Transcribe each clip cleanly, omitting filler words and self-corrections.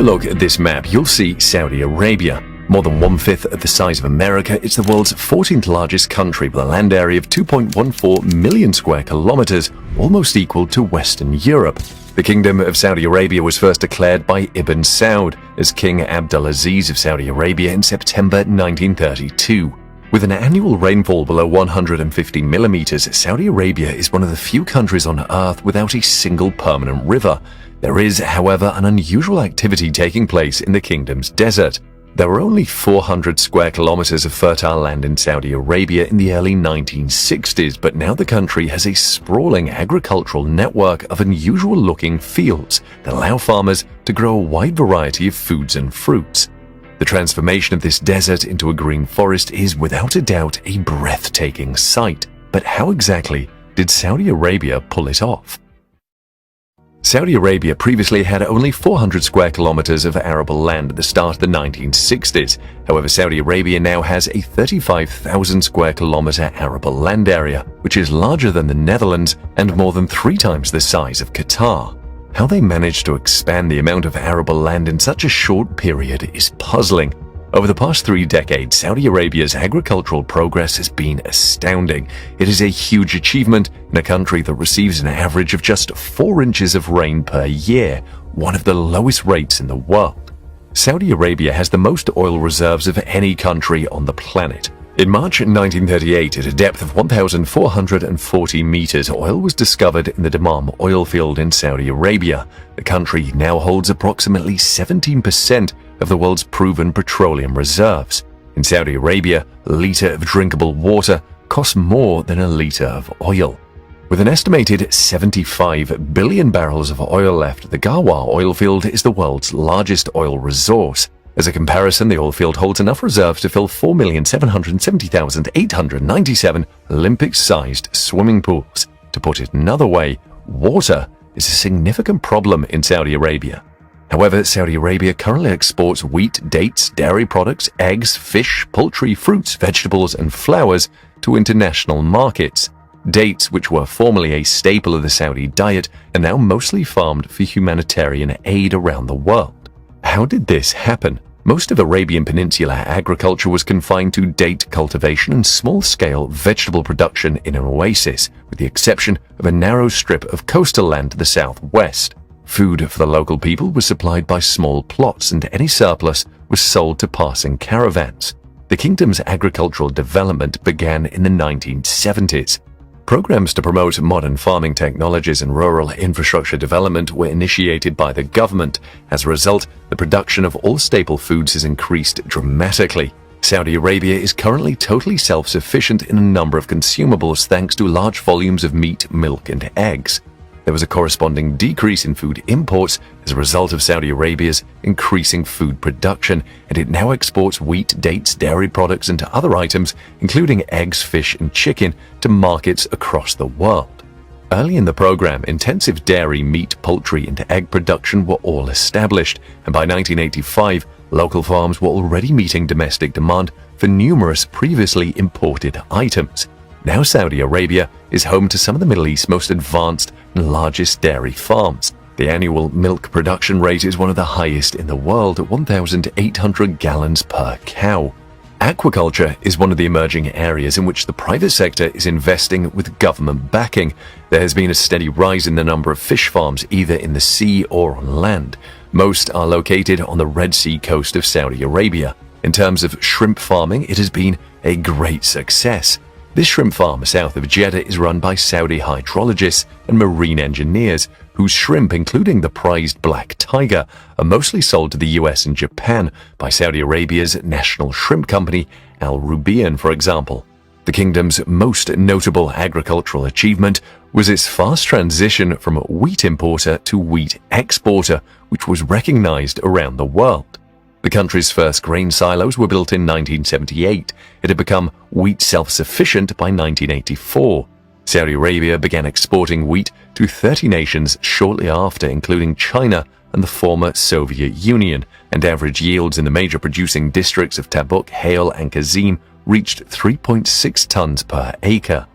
look at this map, you'll see Saudi Arabia. More than one-fifth of the size of America, it's the world's 14th largest country with a land area of 2.14 million square kilometers, almost equal to Western Europe. The Kingdom of Saudi Arabia was first declared by Ibn Saud as King Abdulaziz of Saudi Arabia in September 1932. With an annual rainfall below 150 millimeters, Saudi Arabia is one of the few countries on Earth without a single permanent river. There is, however, an unusual activity taking place in the kingdom's desert. There were only 400 square kilometers of fertile land in Saudi Arabia in the early 1960s, but now the country has a sprawling agricultural network of unusual-looking fields that allow farmers to grow a wide variety of foods and fruits. The transformation of this desert into a green forest is without a doubt a breathtaking sight. But how exactly did Saudi Arabia pull it off? Saudi Arabia previously had only 400 square kilometers of arable land at the start of the 1960s. However, Saudi Arabia now has a 35,000 square kilometer arable land area, which is larger than the Netherlands and more than 3 times the size of Qatar. How they managed to expand the amount of arable land in such a short period is puzzling. Over the past 3 decades, Saudi Arabia's agricultural progress has been astounding. It is a huge achievement in a country that receives an average of just 4 inches of rain per year, one of the lowest rates in the world. Saudi Arabia has the most oil reserves of any country on the planet. In March 1938, at a depth of 1,440 meters, oil was discovered in the Dammam oil field in Saudi Arabia. The country now holds approximately 17% of the world's proven petroleum reserves. In Saudi Arabia, a liter of drinkable water costs more than a liter of oil. With an estimated 75 billion barrels of oil left, the Ghawar oil field is the world's largest oil resource. As a comparison, the oil field holds enough reserves to fill 4,770,897 Olympic-sized swimming pools. To put it another way, water is a significant problem in Saudi Arabia. However, Saudi Arabia currently exports wheat, dates, dairy products, eggs, fish, poultry, fruits, vegetables, and flowers to international markets. Dates, which were formerly a staple of the Saudi diet, are now mostly farmed for humanitarian aid around the world. How did this happen? Most of Arabian Peninsula agriculture was confined to date cultivation and small-scale vegetable production in an oasis, with the exception of a narrow strip of coastal land to the southwest. Food for the local people was supplied by small plots, and any surplus was sold to passing caravans. The kingdom's agricultural development began in the 1970s. Programs to promote modern farming technologies and rural infrastructure development were initiated by the government. As a result, the production of all staple foods has increased dramatically. Saudi Arabia is currently totally self-sufficient in a number of consumables thanks to large volumes of meat, milk, and eggs. There was a corresponding decrease in food imports as a result of Saudi Arabia's increasing food production, and it now exports wheat, dates, dairy products, and other items, including eggs, fish, and chicken, to markets across the world. Early in the program, intensive dairy, meat, poultry, and egg production were all established, and by 1985, local farms were already meeting domestic demand for numerous previously imported items. Now Saudi Arabia is home to some of the Middle East's most advanced and largest dairy farms. The annual milk production rate is one of the highest in the world at 1,800 gallons per cow. Aquaculture is one of the emerging areas in which the private sector is investing with government backing. There has been a steady rise in the number of fish farms either in the sea or on land. Most are located on the Red Sea coast of Saudi Arabia. In terms of shrimp farming, it has been a great success. This shrimp farm south of Jeddah is run by Saudi hydrologists and marine engineers, whose shrimp, including the prized black tiger, are mostly sold to the US and Japan by Saudi Arabia's national shrimp company, Al Rubian, for example. The kingdom's most notable agricultural achievement was its fast transition from wheat importer to wheat exporter, which was recognized around the world. The country's first grain silos were built in 1978. It had become wheat self-sufficient by 1984. Saudi Arabia began exporting wheat to 30 nations shortly after, including China and the former Soviet Union, and average yields in the major producing districts of Tabuk, Hale, and Kazim reached 3.6 tons per acre.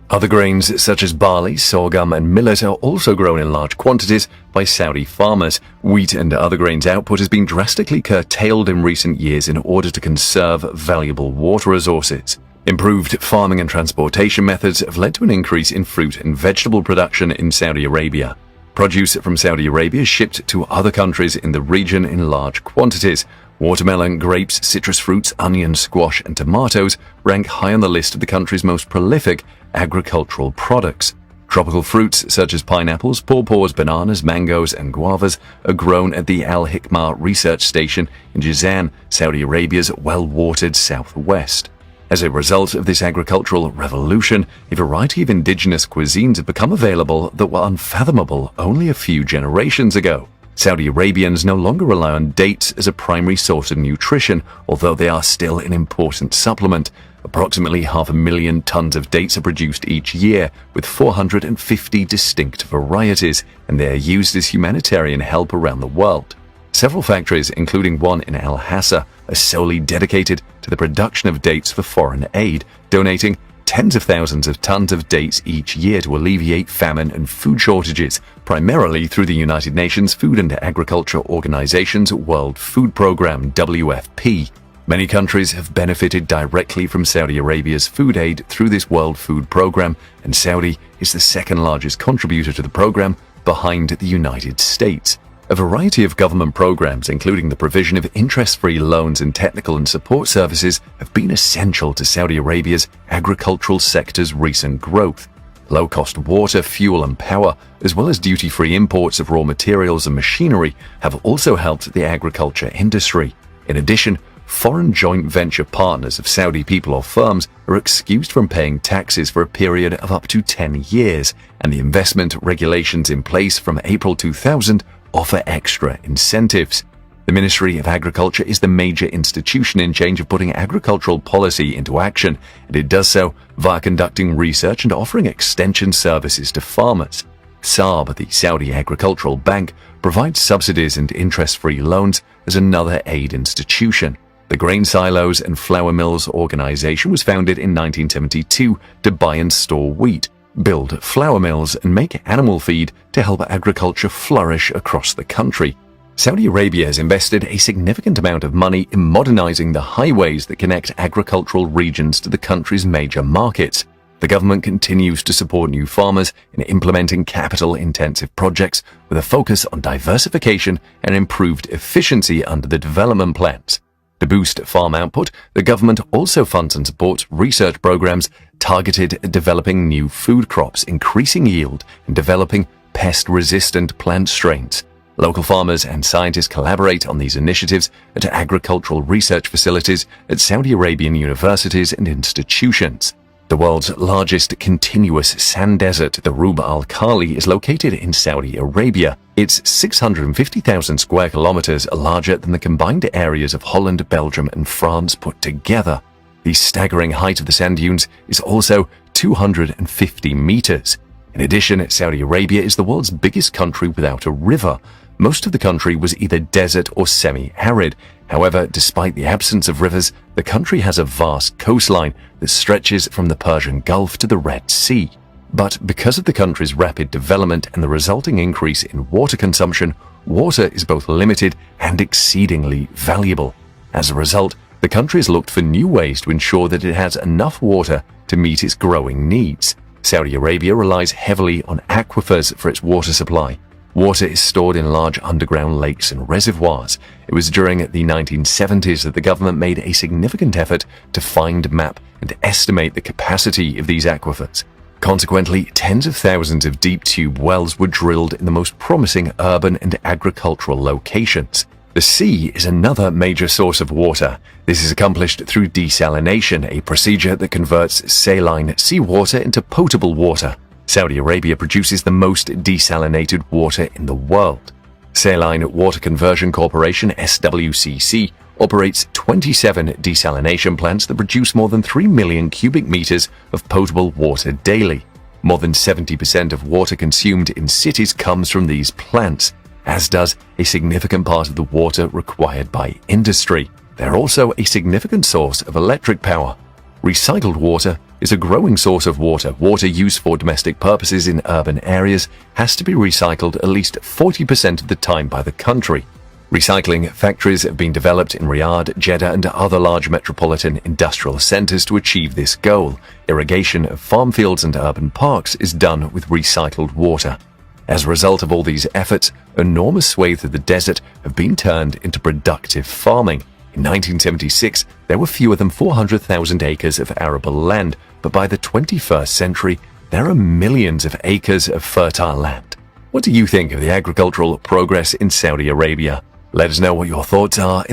Other grains such as barley, sorghum, and millet are also grown in large quantities by Saudi farmers. Wheat and other grains output has been drastically curtailed in recent years in order to conserve valuable water resources. Improved farming and transportation methods have led to an increase in fruit and vegetable production in Saudi Arabia. Produce from Saudi Arabia is shipped to other countries in the region in large quantities. Watermelon, grapes, citrus fruits, onions, squash, and tomatoes rank high on the list of the country's most prolific agricultural products. Tropical fruits such as pineapples, pawpaws, bananas, mangoes, and guavas are grown at the Al Hikmah research station in Jizan, Saudi Arabia's well-watered southwest. As a result of this agricultural revolution, a variety of indigenous cuisines have become available that were unfathomable only a few generations ago. Saudi Arabians no longer rely on dates as a primary source of nutrition, although they are still an important supplement. Approximately 500,000 tons of dates are produced each year, with 450 distinct varieties, and they are used as humanitarian help around the world. Several factories, including one in Al-Hassa, are solely dedicated to the production of dates for foreign aid, donating tens of thousands of tons of dates each year to alleviate famine and food shortages, primarily through the United Nations Food and Agriculture Organization's World Food Programme, WFP. Many countries have benefited directly from Saudi Arabia's food aid through this World Food Programme, and Saudi is the second largest contributor to the program behind the United States. A variety of government programs, including the provision of interest-free loans and technical and support services, have been essential to Saudi Arabia's agricultural sector's recent growth. Low-cost water, fuel, and power, as well as duty-free imports of raw materials and machinery, have also helped the agriculture industry. In addition, foreign joint venture partners of Saudi people or firms are excused from paying taxes for a period of up to 10 years, and the investment regulations in place from April 2000 offer extra incentives. The Ministry of Agriculture is the major institution in charge of putting agricultural policy into action, and it does so via conducting research and offering extension services to farmers. Saab, the Saudi Agricultural Bank, provides subsidies and interest-free loans as another aid institution. The Grain Silos and Flour Mills Organization was founded in 1972 to buy and store wheat, build flour mills, and make animal feed to help agriculture flourish across the country. Saudi Arabia has invested a significant amount of money in modernizing the highways that connect agricultural regions to the country's major markets. The government continues to support new farmers in implementing capital-intensive projects with a focus on diversification and improved efficiency under the development plans. To boost farm output, the government also funds and supports research programs targeted at developing new food crops, increasing yield, and developing pest-resistant plant strains. Local farmers and scientists collaborate on these initiatives at agricultural research facilities at Saudi Arabian universities and institutions. The world's largest continuous sand desert, the Rub al-Khali, is located in Saudi Arabia. Its 650,000 square kilometers are larger than the combined areas of Holland, Belgium, and France put together. The staggering height of the sand dunes is also 250 meters. In addition, Saudi Arabia is the world's biggest country without a river. Most of the country was either desert or semi-arid. However, despite the absence of rivers, the country has a vast coastline that stretches from the Persian Gulf to the Red Sea. But because of the country's rapid development and the resulting increase in water consumption, water is both limited and exceedingly valuable. As a result, the country has looked for new ways to ensure that it has enough water to meet its growing needs. Saudi Arabia relies heavily on aquifers for its water supply. Water is stored in large underground lakes and reservoirs. It was during the 1970s that the government made a significant effort to find, map, and estimate the capacity of these aquifers. Consequently, tens of thousands of deep tube wells were drilled in the most promising urban and agricultural locations. The sea is another major source of water. This is accomplished through desalination, a procedure that converts saline seawater into potable water. Saudi Arabia produces the most desalinated water in the world. Saline Water Conversion Corporation, SWCC, operates 27 desalination plants that produce more than 3 million cubic meters of potable water daily. More than 70% of water consumed in cities comes from these plants, as does a significant part of the water required by industry. They're also a significant source of electric power. Recycled water is a growing source of water. Water used for domestic purposes in urban areas has to be recycled at least 40% of the time by the country. Recycling factories have been developed in Riyadh, Jeddah, and other large metropolitan industrial centers to achieve this goal. Irrigation of farm fields and urban parks is done with recycled water. As a result of all these efforts, enormous swathes of the desert have been turned into productive farming. In 1976, there were fewer than 400,000 acres of arable land, but by the 21st century, there are millions of acres of fertile land. What do you think of the agricultural progress in Saudi Arabia? Let us know what your thoughts are in